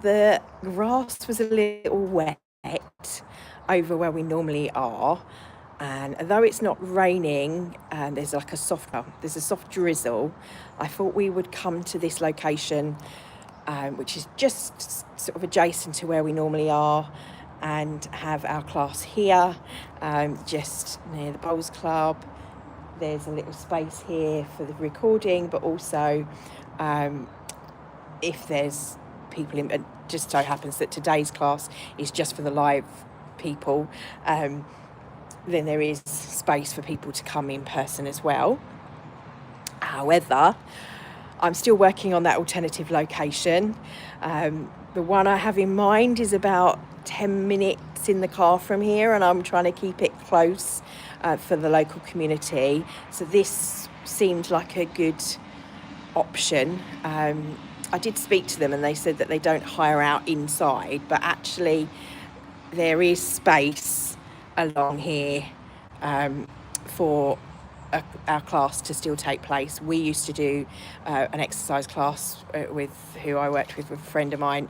The grass was a little wet over where we normally are, and although it's not raining and there's a soft drizzle, I thought we would come to this location, which is just sort of adjacent to where we normally are, and have our class here, just near the Bowls Club. There's a little space here for the recording, but also if there's people in, it just so happens that today's class is just for the live people, then there is space for people to come in person as well. However, I'm still working on that alternative location. The one I have in mind is about 10 minutes in the car from here, and I'm trying to keep it close for the local community. So this seemed like a good option. I did speak to them and they said that they don't hire out inside, but actually there is space along here for our class to still take place. We used to do an exercise class with who I worked with a friend of mine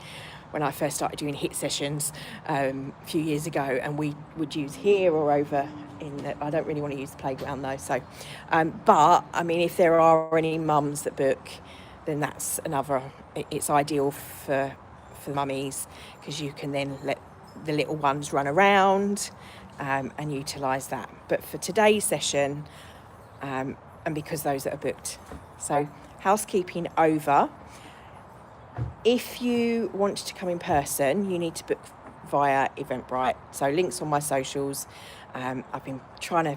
when I first started doing HIIT sessions a few years ago, and we would use here or over in the, I don't really want to use the playground though, so but I mean, if there are any mums that book, then that's another, it's ideal for mummies, because you can then let the little ones run around and utilise that. But for today's session, and because those that are booked, so housekeeping over. If you want to come in person, you need to book via Eventbrite. So links on my socials. I've been trying to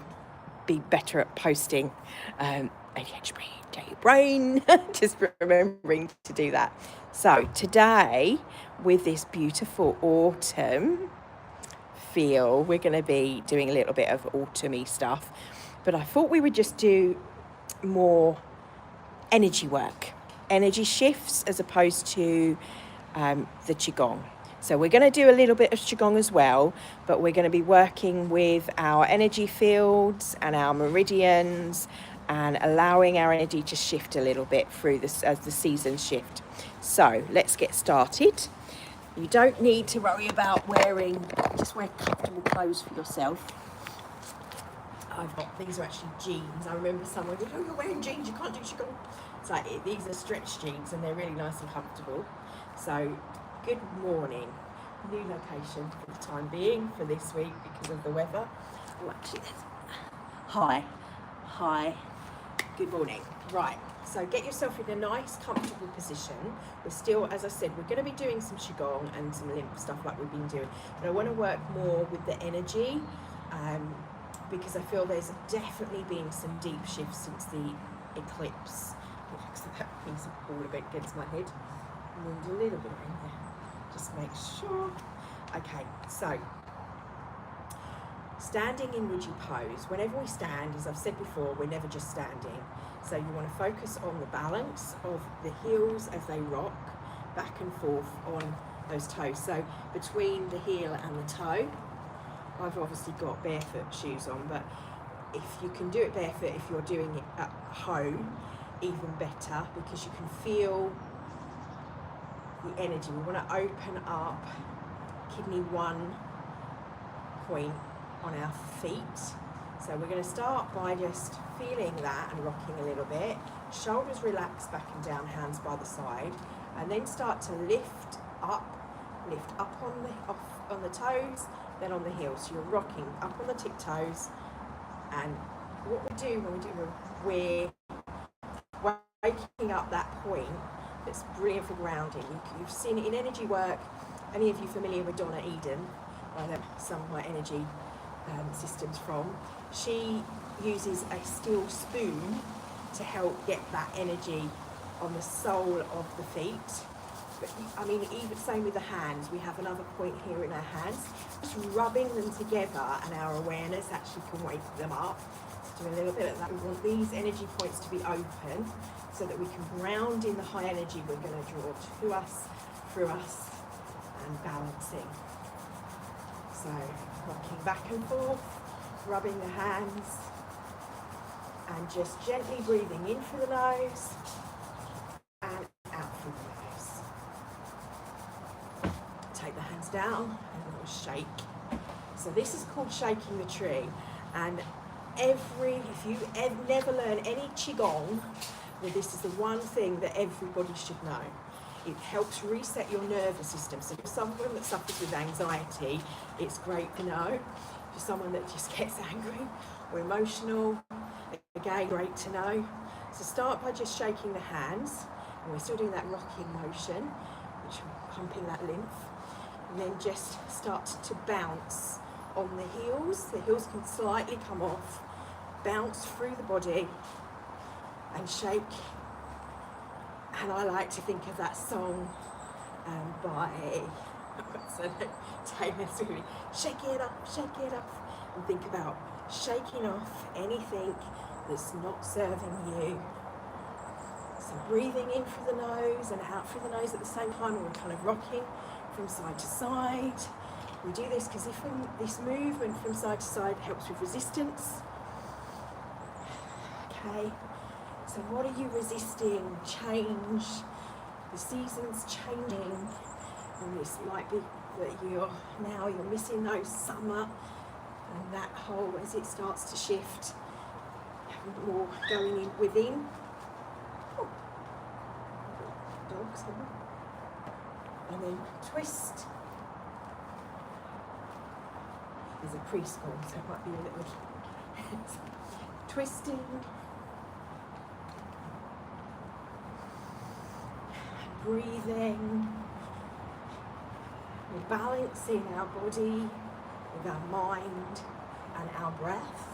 be better at posting. ADHD brain, just remembering to do that. So today, with this beautiful autumn feel, we're going to be doing a little bit of autumny stuff, but I thought we would just do more energy work, energy shifts, as opposed to the qigong. So we're going to do a little bit of qigong as well, but we're going to be working with our energy fields and our meridians, and allowing our energy to shift a little bit through this as the seasons shift. So let's get started. You don't need to worry about wearing, just wear comfortable clothes for yourself. These are actually jeans. I remember someone going, oh, you're wearing jeans, you can't do qigong. It's like, these are stretch jeans and they're really nice and comfortable. So good morning. New location for the time being for this week because of the weather. Oh, actually, hi. Good morning. Right, so get yourself in a nice, comfortable position. We're still, as I said, we're going to be doing some qigong and some lymph stuff like we've been doing, but I want to work more with the energy, because I feel there's definitely been some deep shifts since the eclipse. Looks like that piece of ball a bit against my head. And a little bit in there. Just make sure. Okay, so standing in rigid pose. Whenever we stand, as I've said before, we're never just standing. So you want to focus on the balance of the heels as they rock back and forth on those toes. So between the heel and the toe, I've obviously got barefoot shoes on, but if you can do it barefoot, if you're doing it at home, even better, because you can feel the energy. We want to open up kidney 1 point on our feet. So we're going to start by just feeling that and rocking a little bit. Shoulders relax back and down, hands by the side, and then start to lift up on the toes, then on the heels. So you're rocking up on the tiptoes, and what we do when we do, we're waking up that point. That's brilliant for grounding. You've seen it in energy work. Any of you familiar with Donna Eden? I know some of my energy systems from. She uses a steel spoon to help get that energy on the sole of the feet. But I mean, even same with the hands. We have another point here in our hands. Just rubbing them together, and our awareness actually can wake them up. Do a little bit of that. We want these energy points to be open, so that we can ground in the high energy we're going to draw to us, through us, and balancing. So rocking back and forth, rubbing the hands, and just gently breathing in through the nose and out through the nose. down, and we'll shake. So this is called shaking the tree. And if you never learn any qigong, well, this is the one thing that everybody should know. It helps reset your nervous system. So for someone that suffers with anxiety, it's great to know. For someone that just gets angry or emotional, again, great to know. So start by just shaking the hands, and we're still doing that rocking motion, which is pumping that lymph, and then just start to bounce on the heels. The heels can slightly come off, bounce through the body and shake. And I like to think of that song by Taylor Swift, Shake It Off, Shake It Off, and think about shaking off anything that's not serving you. So breathing in through the nose and out through the nose at the same time, and we're kind of rocking from side to side. We do this because this movement from side to side helps with resistance. Okay, so what are you resisting? Change. The season's changing, and this might be that you're missing those summer, and that whole, as it starts to shift, more going in within. Oh, dogs, and then twist. There's a preschool, so it might be a little twisting. Breathing. We're balancing our body with our mind and our breath.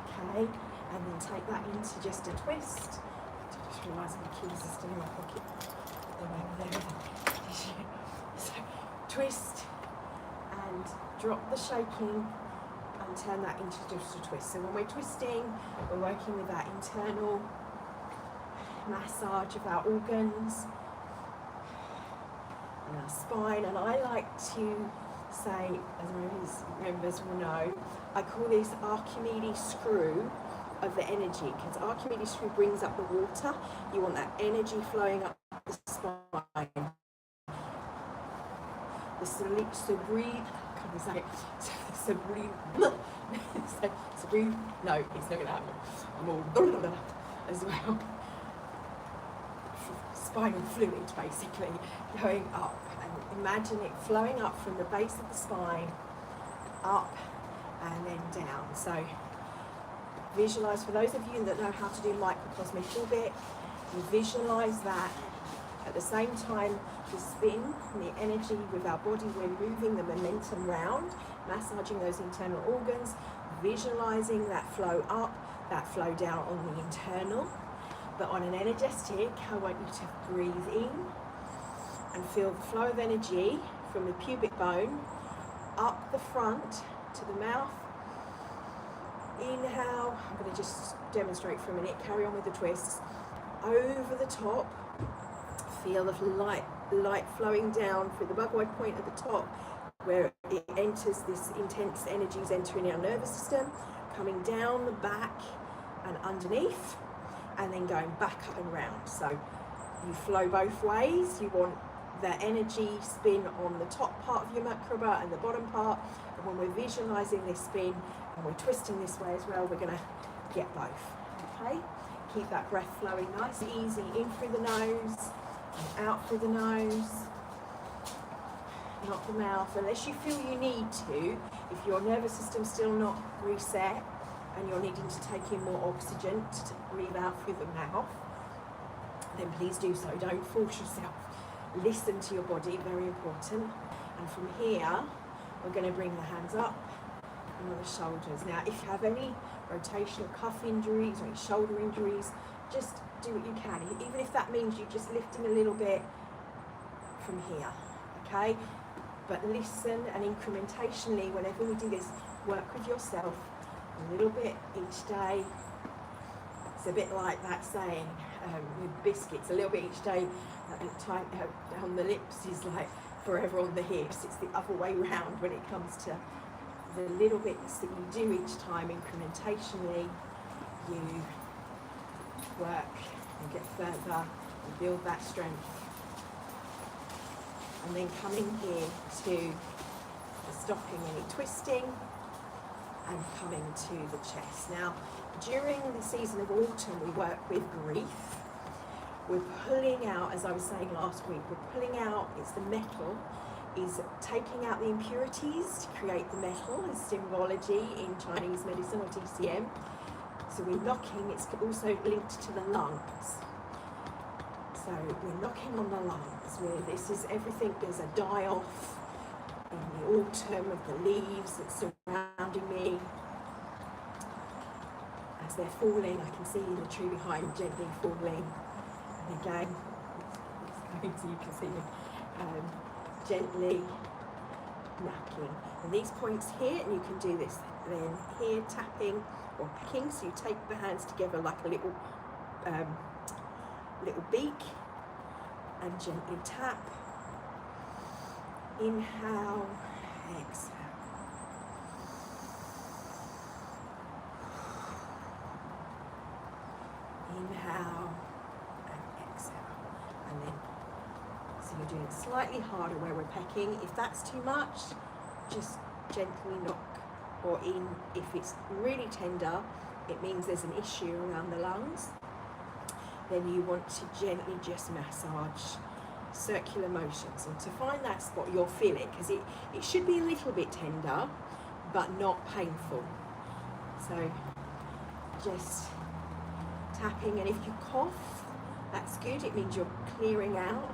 Okay, and then take that into just a twist. I just realised my keys are still in my pocket. They're over there. So twist and drop the shaking and turn that into just a twist. So when we're twisting, we're working with that internal massage of our organs and our spine. And I like to say, as members will know, I call this Archimedes screw of the energy, because Archimedes screw brings up the water. You want that energy flowing up the spine. The cerebral, no, it's not going to happen. I'm all as well. Spinal fluid, basically, going up, and imagine it flowing up from the base of the spine, up and then down. So visualize, for those of you that know how to do microcosmic orbit, you visualize that. At the same time, the spin and the energy with our body, we're moving the momentum round, massaging those internal organs, visualizing that flow up, that flow down on the internal. But on an energetic, I want you to breathe in and feel the flow of energy from the pubic bone up the front to the mouth. Inhale. I'm going to just demonstrate for a minute. Carry on with the twists. Over the top. Feel the light flowing down through the bugwide point at the top, where it enters, this intense energy is entering our nervous system, coming down the back and underneath, and then going back up and round. So you flow both ways. You want the energy spin on the top part of your macroba and the bottom part. And when we're visualizing this spin and we're twisting this way as well, we're going to get both. Okay? Keep that breath flowing nice and easy, in through the nose and out through the nose, not the mouth, unless you feel you need to. If your nervous system's still not reset and you're needing to take in more oxygen to breathe out through the mouth, then please do so. Don't force yourself. Listen to your body, very important. And from here, we're going to bring the hands up and on the shoulders. Now, if you have any rotational cuff injuries or any shoulder injuries, just do what you can, even if that means you're just lifting a little bit from here, okay? But listen, and incrementally, whenever we do this, work with yourself a little bit each day. It's a bit like that saying with biscuits, a little bit each day, time on the lips is like forever on the hips. It's the other way round when it comes to the little bits that you do each time. Incrementally, you work and get further and build that strength. And then coming here to stopping any twisting and coming to the chest. Now, during the season of autumn, we work with grief. We're pulling out, as I was saying last week, we're pulling out, it's the metal, is taking out the impurities to create the metal as symbology in Chinese medicine or TCM. So we're knocking, it's also linked to the lungs. So we're knocking on the lungs, where this is everything, there's a die-off in the autumn of the leaves that's surrounding me. As they're falling, I can see the tree behind gently falling. And again, so you can see me gently knacking. And these points here, and you can do this then here, tapping or picking. So you take the hands together like a little beak and gently tap. Inhale, exhale. Inhale and exhale. And then, so you're doing it slightly harder where we're pecking. If that's too much, just gently knock. Or in, if it's really tender, it means there's an issue around the lungs. Then you want to gently just massage circular motions. And to find that spot, you'll feel it, because it should be a little bit tender, but not painful. So just tapping, and if you cough, that's good. It means you're clearing out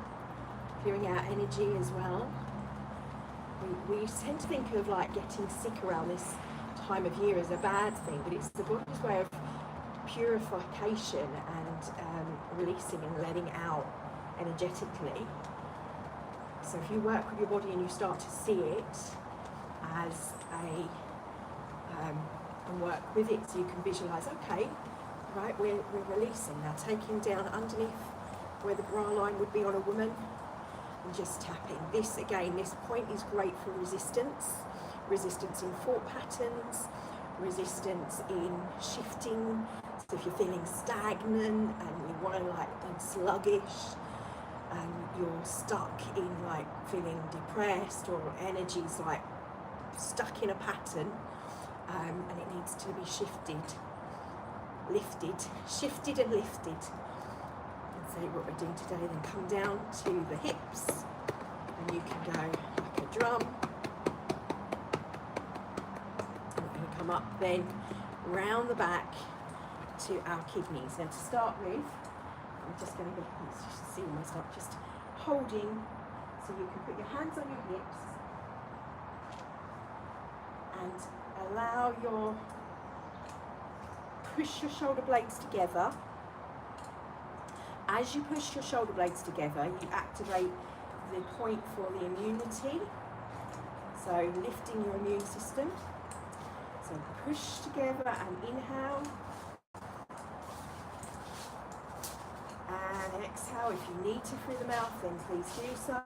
energy as well. We tend to think of like getting sick around this time of year as a bad thing, but it's the body's way of purification and releasing and letting out energetically. So if you work with your body and you start to see it as and work with it, so you can visualize, okay, right, we're releasing now, taking down underneath where the bra line would be on a woman, and just tapping. This again, this point is great for resistance in thought patterns, resistance in shifting. So if you're feeling stagnant and you want to and sluggish, and you're stuck in feeling depressed, or energy's stuck in a pattern, and it needs to be shifted and lifted. And so what we're doing today, then come down to the hips, and you can go like a drum. And we're going to come up then round the back to our kidneys. Now to start with, I'm just going to get, you should see almost like just holding, so you can put your hands on your hips and allow push your shoulder blades together. As you push your shoulder blades together, you activate the point for the immunity, so lifting your immune system. So push together and inhale. And exhale. If you need to through the mouth, then please do so.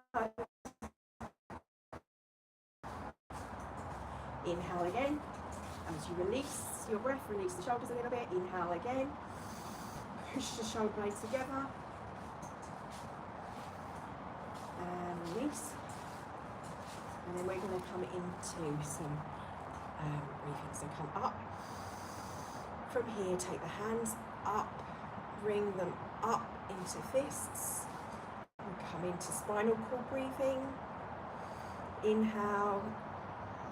Inhale again. As you release your breath, release the shoulders a little bit. Inhale again. Push the shoulder blades together. And release. And then we're going to come into some breathing. So come up. From here, take the hands up. Bring them up into fists, and come into spinal cord breathing. Inhale,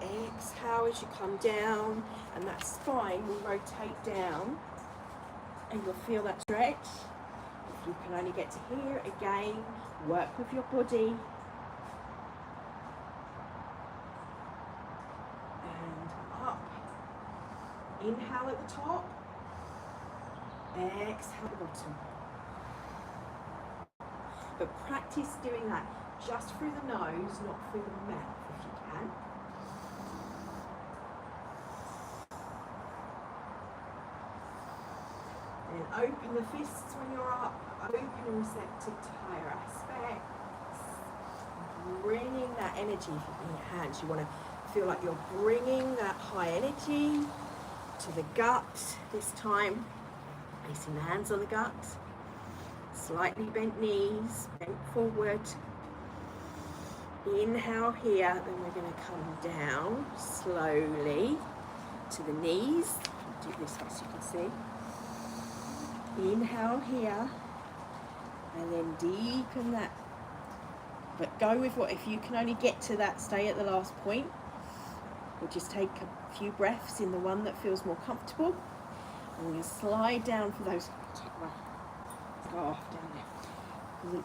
exhale as you come down, and that spine will rotate down, and you'll feel that stretch. If you can only get to here, again, work with your body. And up. Inhale at the top. Exhale at the bottom. But practice doing that just through the nose, not through the mouth if you can. And open the fists when you're up, open and receptive to higher aspects. Bringing that energy in your hands. You want to feel like you're bringing that high energy to the gut this time. Placing the hands on the gut, slightly bent knees, bent forward. Inhale here, then we're going to come down slowly to the knees. I'll do this so you can see. Inhale here, and then deepen that. But go with what, if you can only get to that, stay at the last point. Or just take a few breaths in the one that feels more comfortable. And we're going to slide down for those. Take my scarf down there.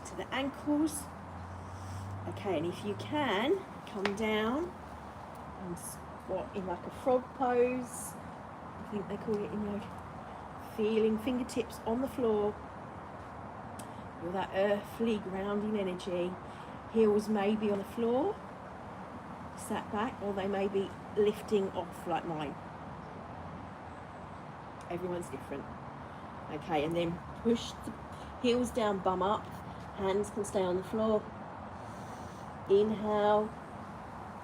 To the ankles. Okay, and if you can, come down and squat in like a frog pose. I think they call it in yoga. Feeling fingertips on the floor. With that earthly grounding energy. Heels maybe on the floor, sat back, or they may be lifting off like mine. Everyone's different. Okay, and then push the heels down, bum up. Hands can stay on the floor. Inhale,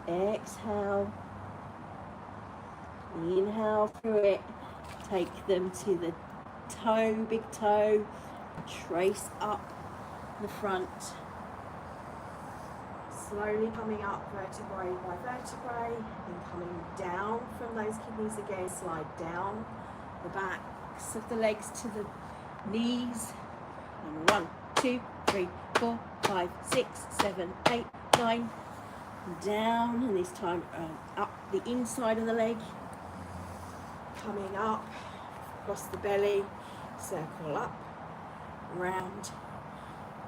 exhale, inhale through it. Take them to the toe, big toe. Trace up the front. Slowly coming up vertebrae by vertebrae and coming down from those kidneys again. Slide down the backs of the legs to the knees. And 1, 2, 3, 4, 5, 6, 7, 8, 9. Down, and this time up the inside of the leg. Coming up across the belly. Circle up. Round,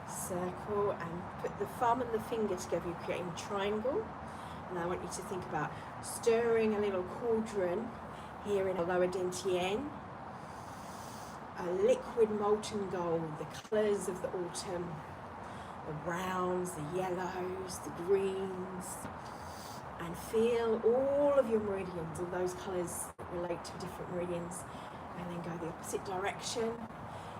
circle, and put the thumb and the finger together, you're creating a triangle. And I want you to think about stirring a little cauldron here in a lower dantian. A liquid molten gold, the colours of the autumn, the browns, the yellows, the greens, and feel all of your meridians, all those colours that relate to different meridians, and then go the opposite direction.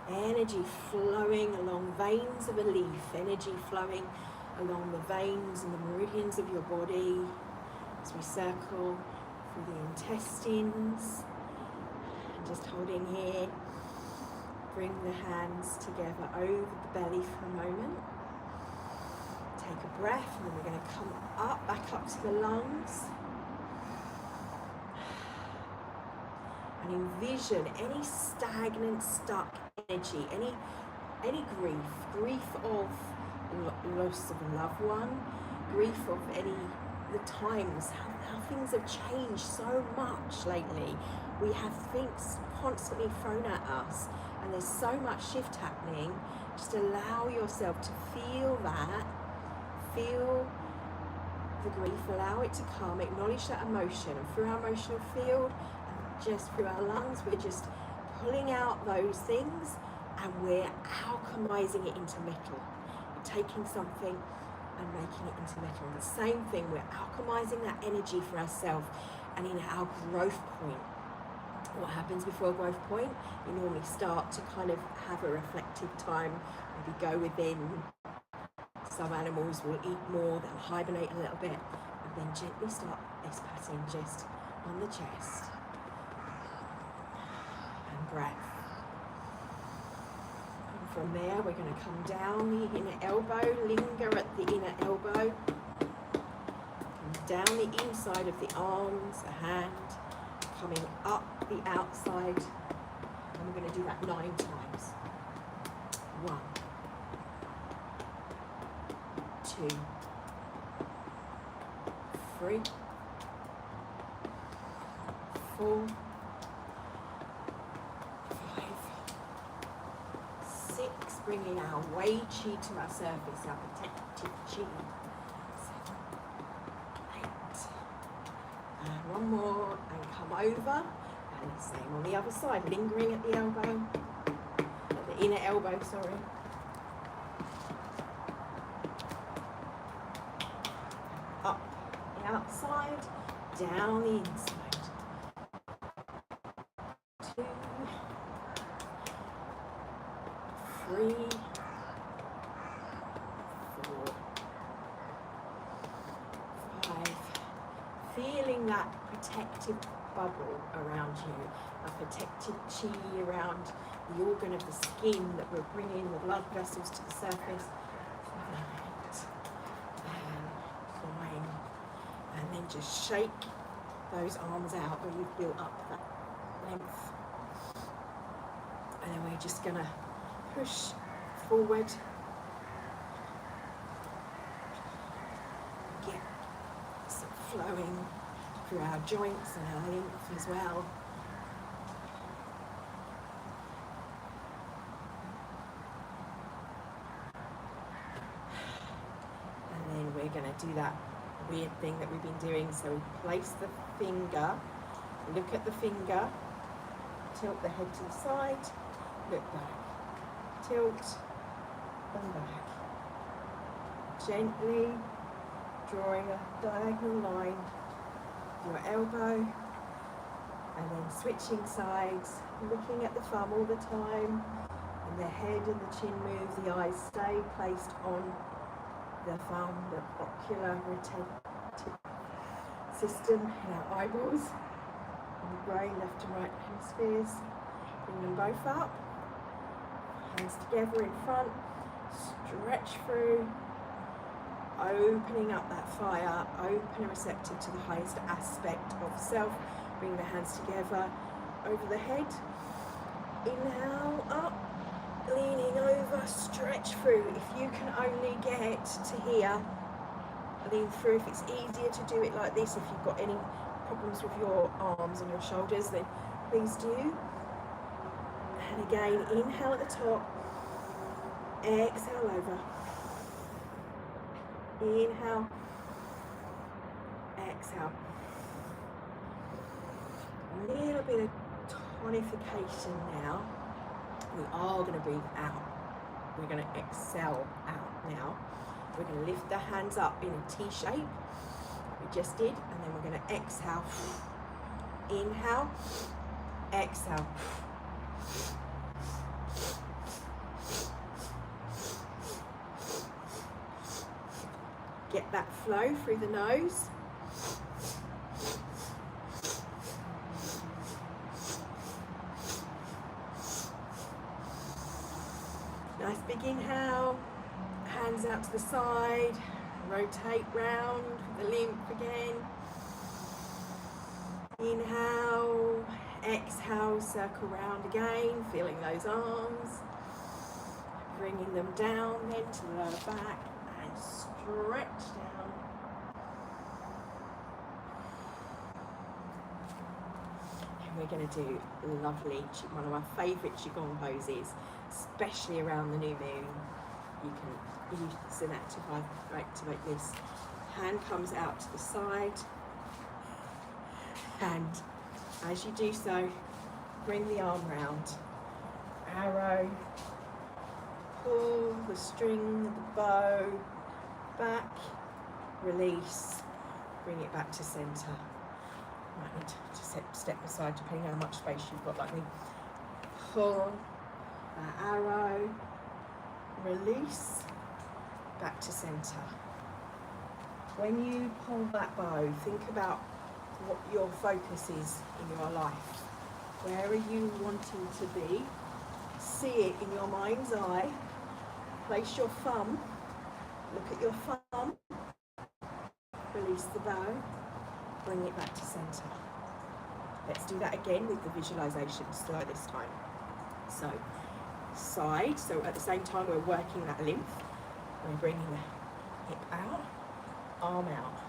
Energy flowing along veins of a leaf, energy flowing along the veins and the meridians of your body as we circle through the intestines. And just holding here, bring the hands together over the belly for a moment. Take a breath, and then we're going to come up, back up to the lungs. And envision any stagnant, stuck energy, any grief of loss of a loved one, grief of the times, how things have changed so much lately. We have things constantly thrown at us, and there's so much shift happening. Just allow yourself to feel that, feel the grief, allow it to come, acknowledge that emotion, and through our emotional field, just through our lungs, we're just pulling out those things, and we're alchemizing it into metal. We're taking something and making it into metal. And the same thing, we're alchemizing that energy for ourselves. And in our growth point, what happens before a growth point? You normally start to kind of have a reflective time, maybe go within. Some animals will eat more, they'll hibernate a little bit, and then gently start this pattern just on the chest. And breath. And from there, we're going to come down the inner elbow, linger at the inner elbow, come down the inside of the arms, a hand, coming up the outside, and we're going to do that 9 times. 1, 2, 3, 4, 5, 6, bringing our way chi to our surface, our protective chi. 7, 8, and one more, and come over, and the same on the other side, lingering at the elbow, at the inner elbow, sorry. Up the outside, down the inside. 2, 3, 4, 5. Feeling that protective bubble around you, a protective chi around the organ of the skin that we're bringing the blood vessels to the surface. 8, then just shake those arms out where you've built up that length. And then we're just going to push forward. Get some flowing through our joints and our lymph as well. And then we're going to do that weird thing that we've been doing. So we place the finger, look at the finger, tilt the head to the side, look back, tilt and back. Gently drawing a diagonal line with your elbow, and then switching sides, looking at the thumb all the time, and the head and the chin move, the eyes stay placed on the thumb, the ocular retentive system in our eyeballs, and the brain, left and right hemispheres. Bring them both up, hands together in front, stretch through, opening up that fire, open and receptive to the highest aspect of self. Bring the hands together over the head, inhale up, leaning over, stretch through. If you can only get to here, lean through. If it's easier to do it like this, if you've got any problems with your arms and your shoulders, then please do. And again, inhale at the top, exhale over. Inhale, exhale. A little bit of tonification now. We are going to breathe out. We're going to exhale out now. We're going to lift the hands up in a T shape, like we just did, and then we're going to exhale. Inhale, exhale. Get that flow through the nose. Nice big inhale, hands out to the side, rotate round the lymph again. Inhale, exhale, circle round again, feeling those arms. Bringing them down then to the lower back and stretch down. And we're going to do lovely, one of my favourite qigong poses, especially around the new moon. You can use an activate this. Hand comes out to the side, and as you do so, bring the arm round. Arrow, pull the string, the bow back, release, bring it back to centre. Might need to step aside depending on how much space you've got, like me. Pull that arrow, release, back to centre. When you pull that bow, think about what your focus is in your life. Where are you wanting to be? See it in your mind's eye. Place your thumb, look at your thumb, release the bow, bring it back to centre. Let's do that again with the visualisation, slow this time. So, side, so at the same time we're working that lymph, we're bringing the hip out, arm out.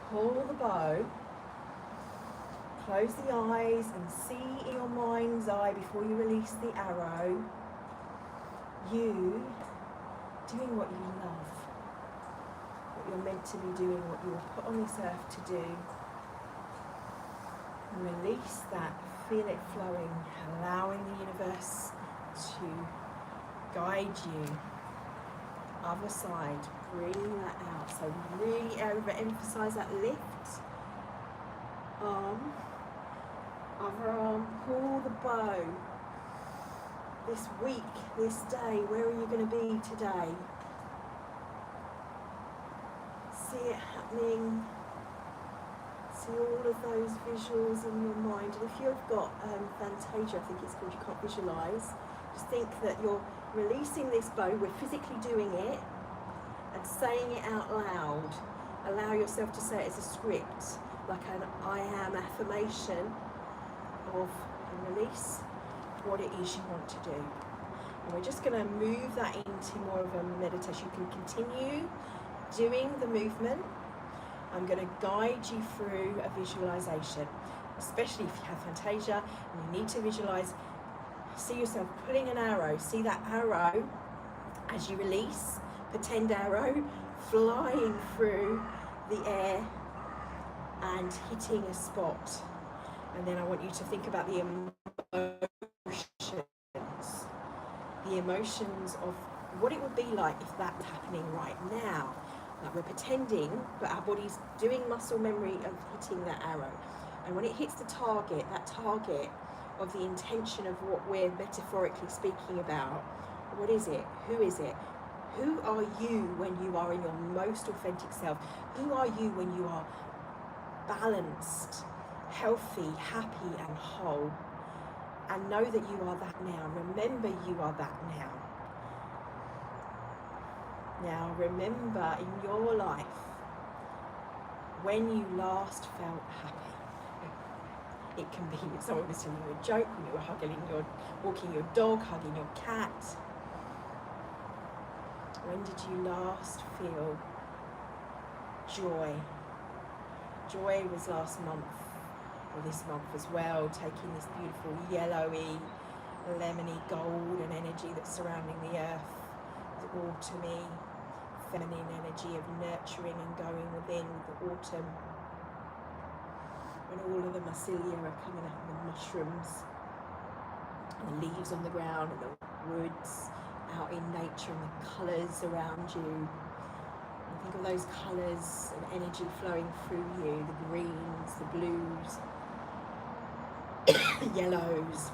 Pull the bow, close the eyes and see in your mind's eye before you release the arrow, you doing what you love, what you're meant to be doing, what you were put on this earth to do. And release that, feel it flowing, allowing the universe to guide you. Other side, bring that out. So really overemphasize that lift. Arm, other arm, pull the bow. This week, this day, where are you going to be today? See it happening. See all of those visuals in your mind. And if you've got Fantasia, I think it's called, you can't visualise, just think that you're releasing this bow, we're physically doing it, and saying it out loud. Allow yourself to say it as a script, like an I am affirmation of and release what it is you want to do. And we're just going to move that into more of a meditation. You can continue doing the movement. I'm going to guide you through a visualization, especially if you have fantasia and you need to visualize. See yourself pulling an arrow. See that arrow as you release, pretend arrow flying through the air and hitting a spot. And then I want you to think about the emotions of what it would be like if that's happening right now. Like we're pretending, but our body's doing muscle memory of hitting that arrow. And when it hits the target, that target of the intention of what we're metaphorically speaking about, what is it? Who is it? Who are you when you are in your most authentic self? Who are you when you are balanced, healthy, happy and whole? And know that you are that now. Remember you are that now. Now remember in your life when you last felt happy. It can be someone was telling you a joke, when you were walking your dog, hugging your cat. When did you last feel joy? Joy was last month, or this month as well, taking this beautiful yellowy, lemony golden energy that's surrounding the earth, the autumny, feminine energy of nurturing and going within the autumn. When all of the mycelia are coming up, the mushrooms, and the leaves on the ground, and the woods out in nature, and the colours around you. And think of those colours and energy flowing through you, the greens, the blues, the yellows,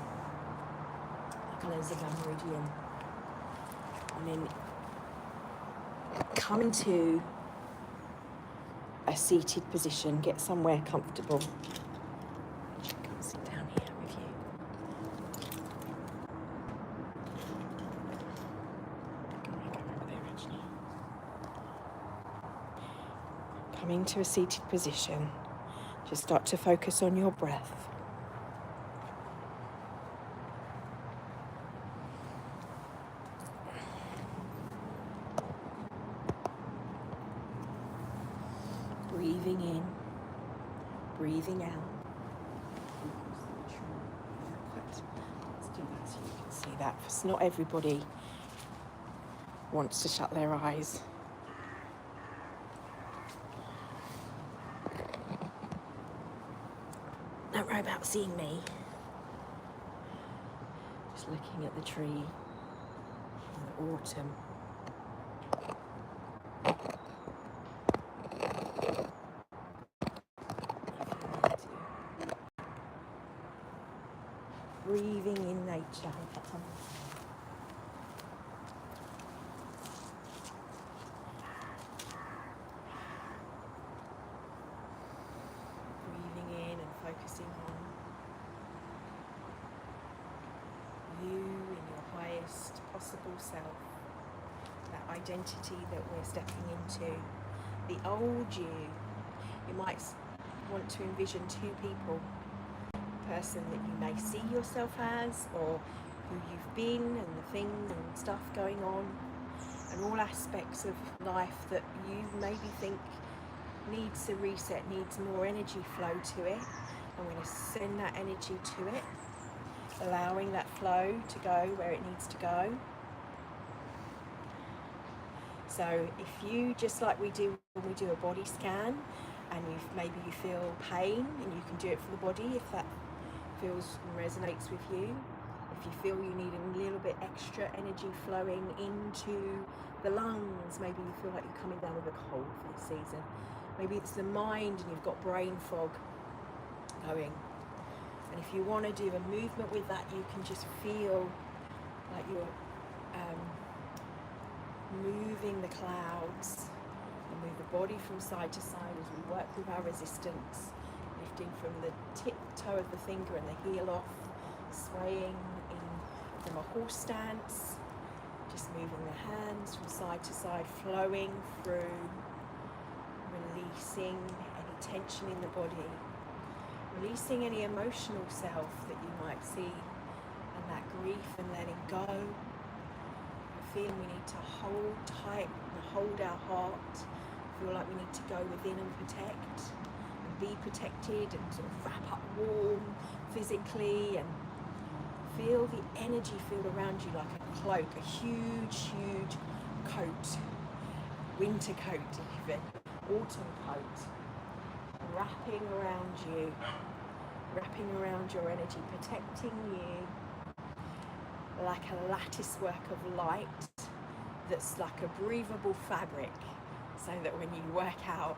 the colours of our meridian. And then come into a seated position, get somewhere comfortable. Come sit down here with you. Come into a seated position. Just start to focus on your breath. Breathing in, breathing out. Let's do that so you can see that, because not everybody wants to shut their eyes. Don't worry about seeing me. Just looking at the tree in the autumn. Breathing in nature. Breathing in and focusing on you in your highest possible self. That identity that we're stepping into. The old you. You might want to envision two people. Person that you may see yourself as, or who you've been, and the things and stuff going on, and all aspects of life that you maybe think needs a reset, needs more energy flow to it. I'm going to send that energy to it, allowing that flow to go where it needs to go. So if you, just like we do when we do a body scan, and maybe you feel pain, and you can do it for the body if that feels and resonates with you. If you feel you need a little bit extra energy flowing into the lungs, maybe you feel like you're coming down with a cold for this season. Maybe it's the mind and you've got brain fog going. And if you want to do a movement with that, you can just feel like you're moving the clouds and move the body from side to side as we work with our resistance. Lifting from the tip toe of the finger and the heel off, swaying in from a horse stance, just moving the hands from side to side, flowing through, releasing. releasing any tension in the body, releasing any emotional self that you might see, and that grief and letting go. I feel we need to hold tight and hold our heart. I feel like we need to go within and protect and be protected and sort of wrap up warm physically and feel the energy field around you like a cloak, a huge, huge coat, winter coat even, autumn coat, wrapping around you, wrapping around your energy, protecting you like a lattice work of light that's like a breathable fabric, so that when you work out,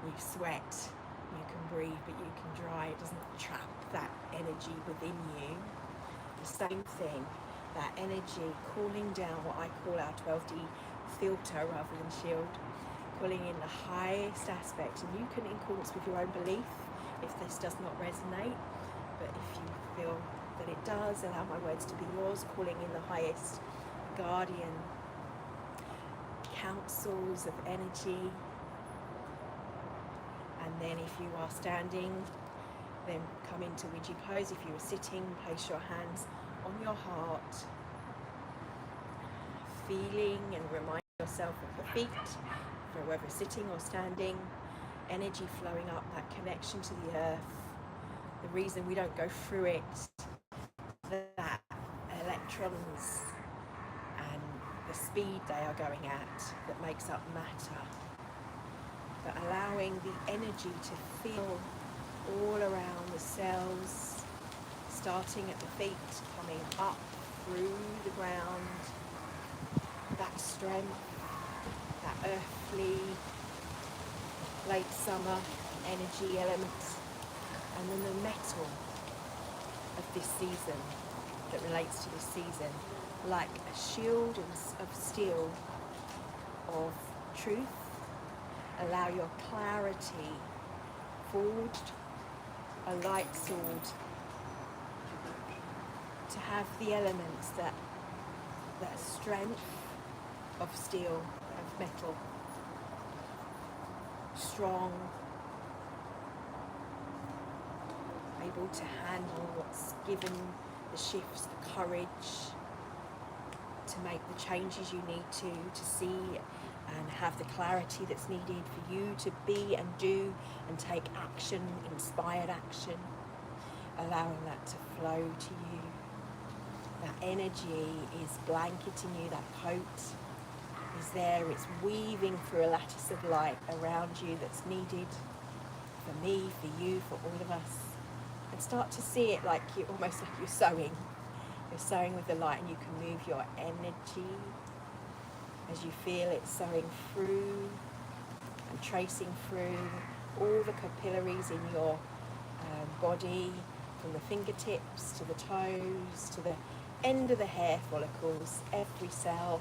you sweat, you can breathe, but you can dry. It doesn't trap that energy within you. The same thing, that energy cooling down what I call our 12D filter rather than shield, calling in the highest aspect. And you can, in accordance with your own belief, if this does not resonate, but if you feel that it does, allow my words to be yours, calling in the highest guardian councils of energy. And then if you are standing, then come into Ouija pose. If you are sitting, place your hands on your heart, feeling and remind yourself of the feet, for whether sitting or standing, energy flowing up, that connection to the earth. The reason we don't go through it, that electrons and the speed they are going at that makes up matter, but allowing the energy to feel all around the cells, starting at the feet, coming up through the ground, that strength, that earthly late summer energy element, and then the metal of this season that relates to this season, like a shield of steel of truth. Allow your clarity forged, a light sword, to have the elements that strength of steel, of metal, strong, able to handle what's given the shifts, the courage to make the changes you need to see and have the clarity that's needed for you to be and do and take action, inspired action, allowing that to flow to you. That energy is blanketing you, that coat is there, it's weaving through a lattice of light around you that's needed for me, for you, for all of us. And start to see it like you, almost like you're sewing. You're sewing with the light, and you can move your energy as you feel it sewing through and tracing through all the capillaries in your body, from the fingertips to the toes to the end of the hair follicles. Every cell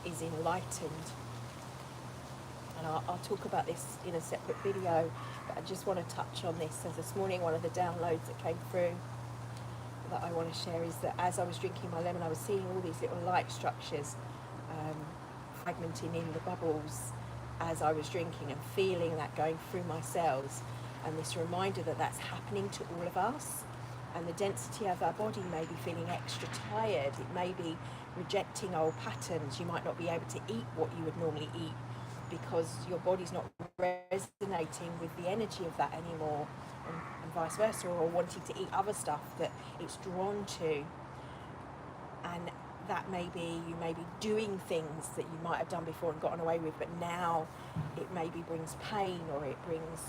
is enlightened. And I'll talk about this in a separate video, but I just want to touch on this. So this morning, one of the downloads that came through that I want to share is that as I was drinking my lemon, I was seeing all these little light structures fragmenting in the bubbles as I was drinking, and feeling that going through my cells, and this reminder that that's happening to all of us. And the density of our body may be feeling extra tired, it may be rejecting old patterns. You might not be able to eat what you would normally eat because your body's not resonating with the energy of that anymore, and vice versa, or wanting to eat other stuff that it's drawn to. And that may be, you may be doing things that you might have done before and gotten away with, but now it maybe brings pain, or it brings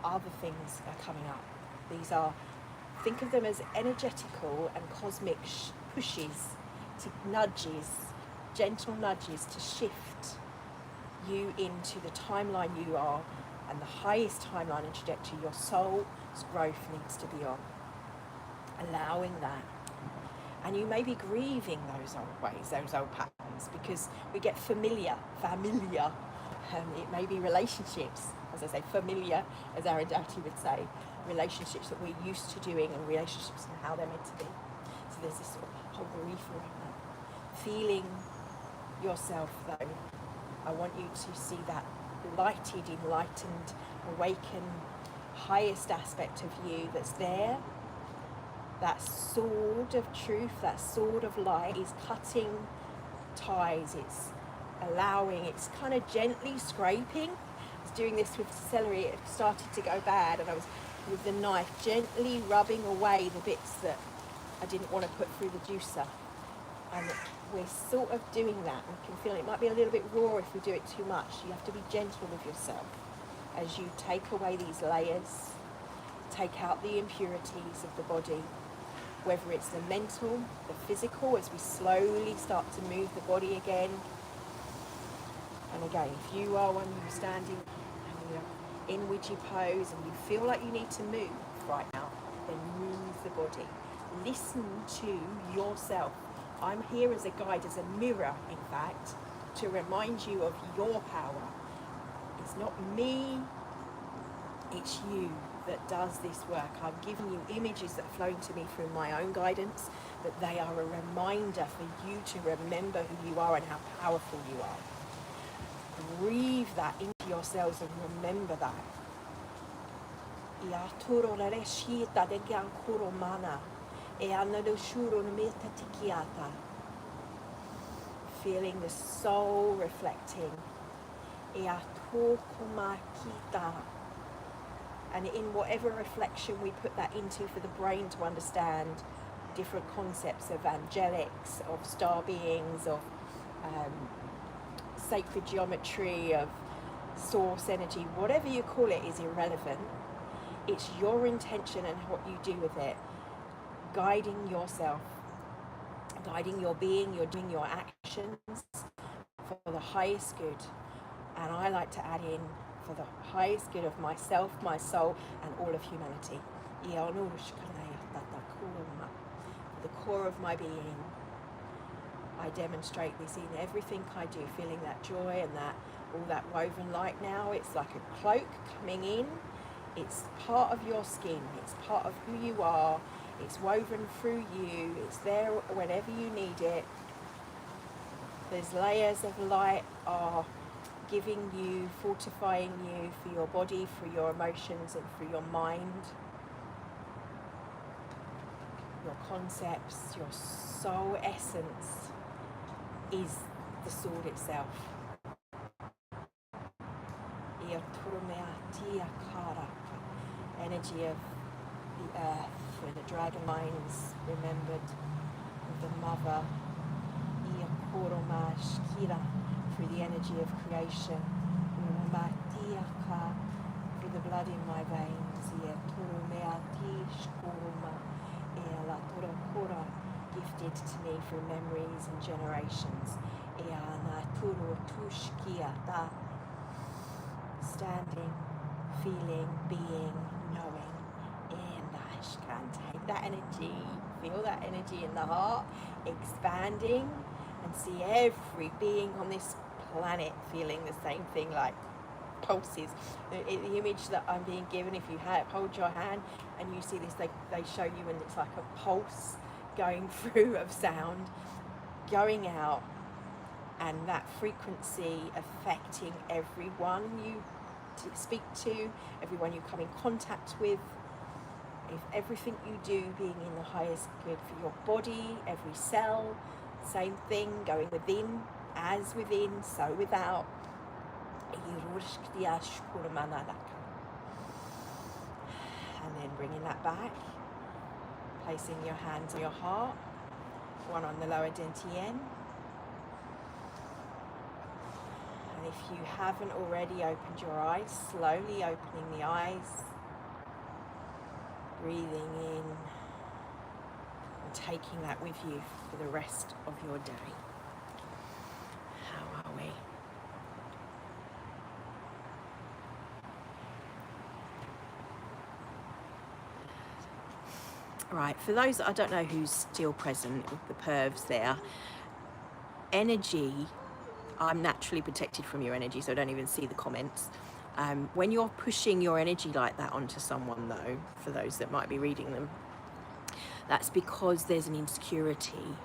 other things are coming up. These are, think of them as energetical and cosmic pushes, to nudges, gentle nudges to shift you into the timeline you are, and the highest timeline and trajectory your soul's growth needs to be on. Allowing that. And you may be grieving those old ways, those old patterns, because we get familiar. It may be relationships, as I say, familiar, as Aaron Doughty would say, relationships that we're used to doing, and relationships and how they're meant to be. So there's this sort of whole grief around that. Feeling yourself, though, I want you to see that lighted, enlightened, awakened, highest aspect of you that's there, that sword of truth, that sword of light is cutting ties, it's allowing, it's kind of gently scraping. I was doing this with celery, it started to go bad, and I was with the knife gently rubbing away the bits that I didn't want to put through the juicer. And we're sort of doing that. We can feel it might be a little bit raw if we do it too much. You have to be gentle with yourself as you take away these layers, take out the impurities of the body, whether it's the mental, the physical, as we slowly start to move the body again. And again, if you are one who's standing and you're in Ouija pose and you feel like you need to move right now, then move the body. Listen to yourself. I'm here as a guide, as a mirror, in fact, to remind you of your power. It's not me, it's you that does this work. I'm giving you images that flow to me through my own guidance, but they are a reminder for you to remember who you are and how powerful you are. Breathe that into yourselves and remember that. Feeling the soul reflecting. And in whatever reflection we put that into for the brain to understand different concepts of angelics, of star beings, of sacred geometry, of source energy, whatever you call it is irrelevant. It's your intention and what you do with it, guiding yourself, guiding your being, you're doing your actions for the highest good. And I like to add in for the highest good of myself, my soul, and all of humanity. The core of my being. I demonstrate this in everything I do, feeling that joy and that all that woven light now. It's like a cloak coming in. It's part of your skin. It's part of who you are. It's woven through you. It's there whenever you need it. Those layers of light are giving you, fortifying you for your body, for your emotions, and for your mind, your concepts, your soul essence is the sword itself. Energy of the earth, where the dragon lines remembered of the mother, through the energy of creation, through the blood in my veins, gifted to me through memories and generations. Standing, feeling, being, knowing, take that energy, feel that energy in the heart, expanding, and see every being on this planet feeling the same thing, like pulses. The image that I'm being given, if you hold your hand and you see this, they show you, and it's like a pulse going through of sound, going out, and that frequency affecting everyone you speak to, everyone you come in contact with. If everything you do being in the highest good for your body, every cell, same thing, going within, as within, so without. And then bringing that back, placing your hands on your heart, one on the lower dantian. And if you haven't already opened your eyes, slowly opening the eyes, breathing in, and taking that with you for the rest of your day. How are we? Right, for those that I don't know who's still present with the pervs there, energy, I'm naturally protected from your energy, so I don't even see the comments. When you're pushing your energy like that onto someone, though, for those that might be reading them, that's because there's an insecurity.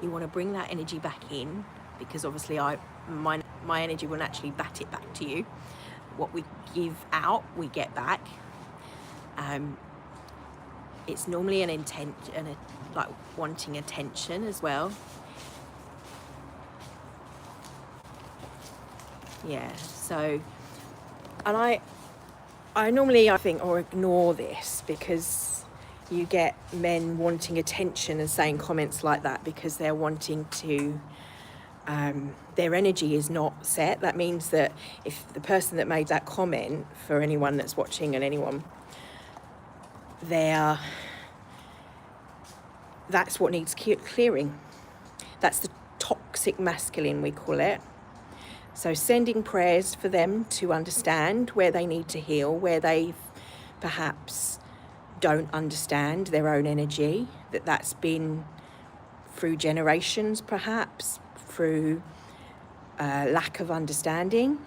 You want to bring that energy back in, because obviously my my energy will naturally bat it back to you. What we give out, we get back. It's normally an intent and like wanting attention as well. Yeah, so, and I normally, I think, or ignore this, because you get men wanting attention and saying comments like that because they're wanting to, their energy is not set. That means that if the person that made that comment, for anyone that's watching and anyone, that's what needs clearing. That's the toxic masculine, we call it. So sending prayers for them to understand where they need to heal, where they perhaps don't understand their own energy, that's been through generations, perhaps through lack of understanding.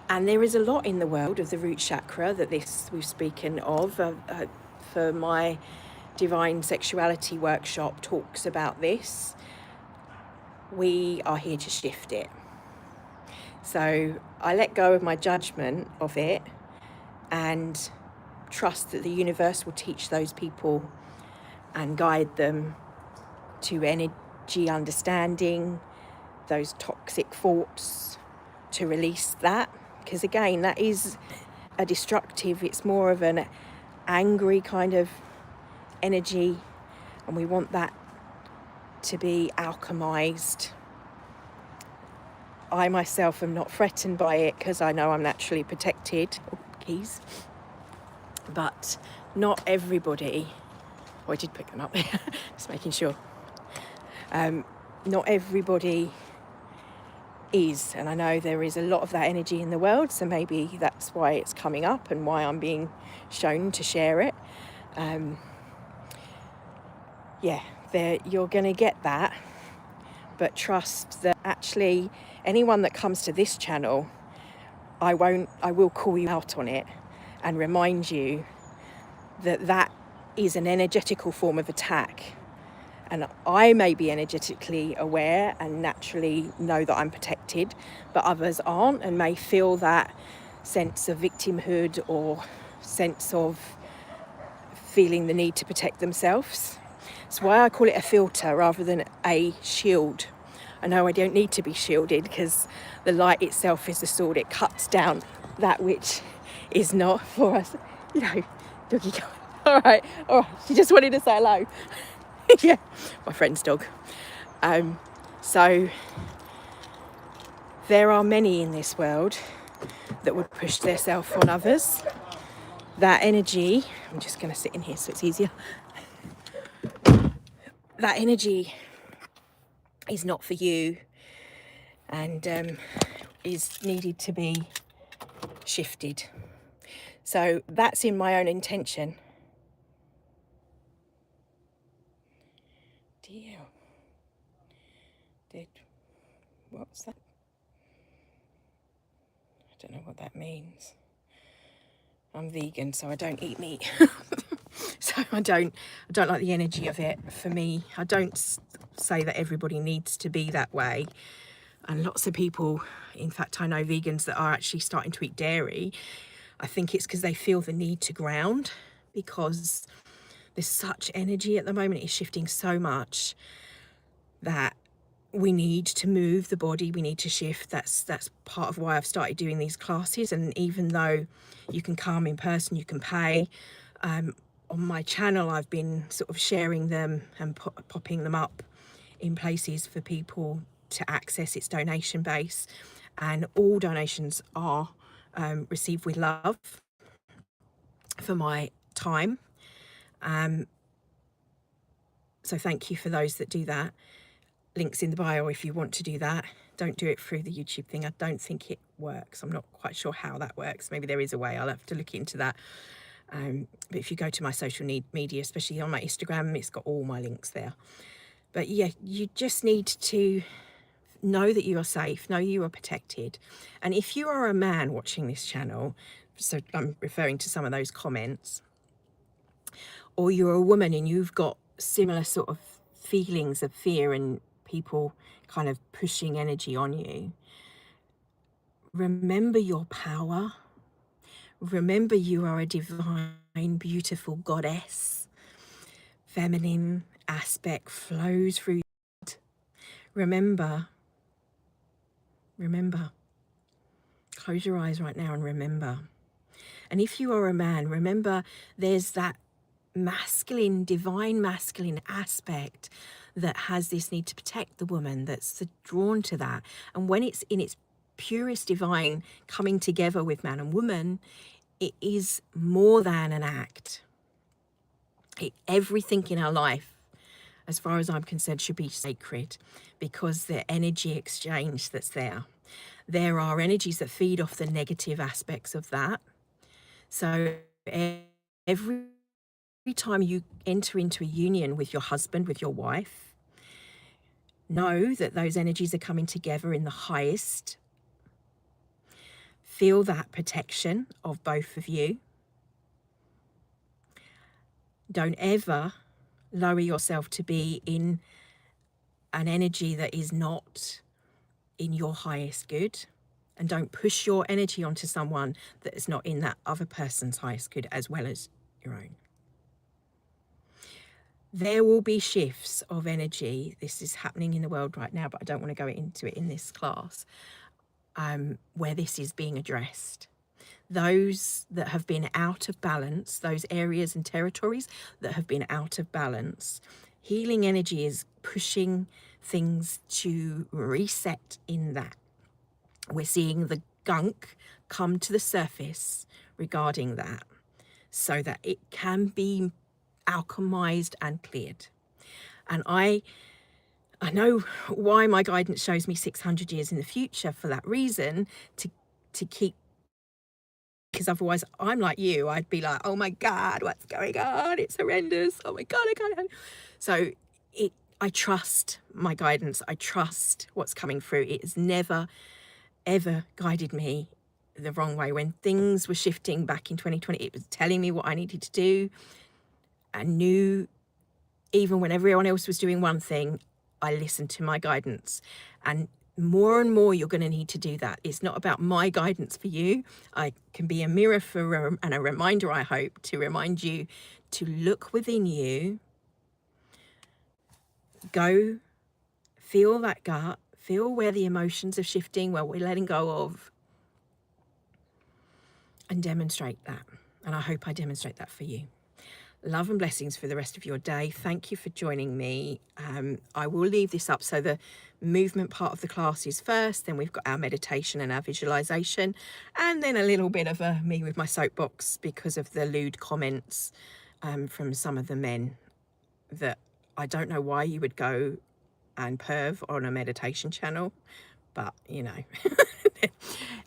And there is a lot in the world of the root chakra that we've spoken of. For my Divine Sexuality workshop talks about this. We are here to shift it. So I let go of my judgment of it and trust that the universe will teach those people and guide them to energy understanding, those toxic thoughts, to release that. Because again, that is a destructive, it's more of an angry kind of energy, and we want that to be alchemized. I myself am not threatened by it because I know I'm naturally protected. Keys. But not everybody, I did pick them up there, just making sure. Not everybody is, and I know there is a lot of that energy in the world, so maybe that's why it's coming up and why I'm being shown to share it. You're going to get that, but trust that actually anyone that comes to this channel, I will call you out on it and remind you that is an energetical form of attack. And I may be energetically aware and naturally know that I'm protected, but others aren't and may feel that sense of victimhood or sense of feeling the need to protect themselves. That's why I call it a filter rather than a shield. I know I don't need to be shielded because the light itself is the sword. It cuts down that which is not for us. Doggy go. All right. She just wanted to say hello. Yeah, my friend's dog. So there are many in this world that would push themselves on others. That energy, I'm just going to sit in here so it's easier. That energy is not for you and is needed to be shifted. So that's in my own intention. What's that? I don't know what that means. I'm vegan, so I don't eat meat. So I don't like the energy of it. For me, I don't say that everybody needs to be that way. And lots of people, in fact, I know vegans that are actually starting to eat dairy. I think it's because they feel the need to ground, because there's such energy at the moment. It's shifting so much that we need to move the body, we need to shift. That's part of why I've started doing these classes. And even though you can come in person, you can pay, on my channel I've been sort of sharing them and popping them up in places for people to access. It's donation based, and all donations are received with love for my time. So thank you for those that do that. Links in the bio if you want to do that. Don't do it through the YouTube thing. I don't think it works. I'm not quite sure how that works. Maybe there is a way. I'll have to look into that. But if you go to my social media, especially on my Instagram, it's got all my links there. But yeah, you just need to know that you are safe, know you are protected. And if you are a man watching this channel, so I'm referring to some of those comments, or you're a woman and you've got similar sort of feelings of fear and people kind of pushing energy on you. Remember your power. Remember you are a divine, beautiful goddess. Feminine aspect flows through you. Remember, close your eyes right now and remember. And if you are a man, remember there's that masculine, divine masculine aspect that has this need to protect the woman, that's drawn to that. And when it's in its purest divine coming together with man and woman, it is more than an act. Everything in our life, as far as I'm concerned, should be sacred, because the energy exchange that's there. There are energies that feed off the negative aspects of that. So every time you enter into a union with your husband, with your wife, know that those energies are coming together in the highest. Feel that protection of both of you. Don't ever lower yourself to be in an energy that is not in your highest good. And don't push your energy onto someone that is not in that other person's highest good as well as your own. There will be shifts of energy. This is happening in the world right now, but I don't want to go into it in this class, where this is being addressed. Those that have been out of balance, those areas and territories that have been out of balance, healing energy is pushing things to reset in that. We're seeing the gunk come to the surface regarding that, so that it can be alchemized and cleared. And I know why my guidance shows me 600 years in the future for that reason, to keep, because otherwise I'm like you, I'd be like, oh my God, what's going on? It's horrendous. Oh my God, I can't. So I trust my guidance. I trust what's coming through. It has never, ever guided me the wrong way. When things were shifting back in 2020, it was telling me what I needed to do. I knew, even when everyone else was doing one thing, I listened to my guidance. And more you're going to need to do that. It's not about my guidance for you. I can be a mirror and a reminder, I hope, to remind you to look within you, go feel that gut, feel where the emotions are shifting, where we're letting go of, and demonstrate that. And I hope I demonstrate that for you. Love and blessings for the rest of your day. Thank you for joining me. I will leave this up. So the movement part of the class is first, then we've got our meditation and our visualization, and then a little bit of me with my soapbox because of the lewd comments from some of the men, that I don't know why you would go and perv on a meditation channel, but you know,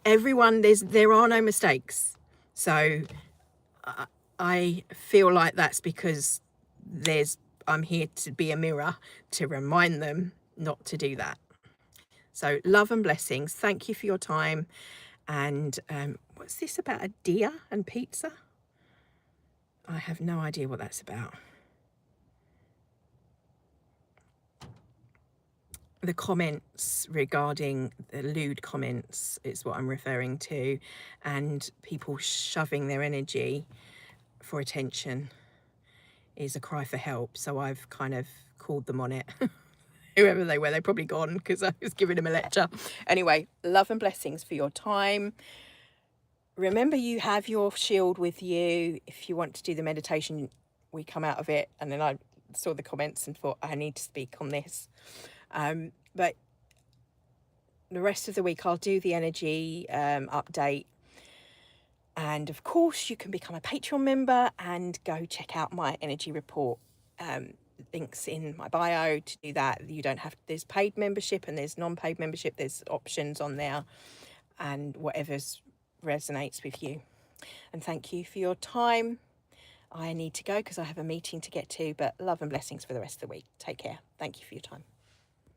everyone, there are no mistakes. So I feel like that's because I'm here to be a mirror to remind them not to do that. So love and blessings. Thank you for your time. And what's this about, a deer and pizza? I have no idea what that's about. The comments regarding the lewd comments is what I'm referring to, and people shoving their energy for attention is a cry for help. So I've kind of called them on it. Whoever they were, they're probably gone because I was giving them a lecture. Anyway, love and blessings for your time. Remember, you have your shield with you. If you want to do the meditation, we come out of it. And then I saw the comments and thought, I need to speak on this. But the rest of the week, I'll do the energy update. And of course, you can become a Patreon member and go check out my energy report. Links in my bio to do that. You don't have, there's paid membership and there's non-paid membership. There's options on there, and whatever's resonates with you. And thank you for your time. I need to go because I have a meeting to get to, but love and blessings for the rest of the week. Take care. Thank you for your time.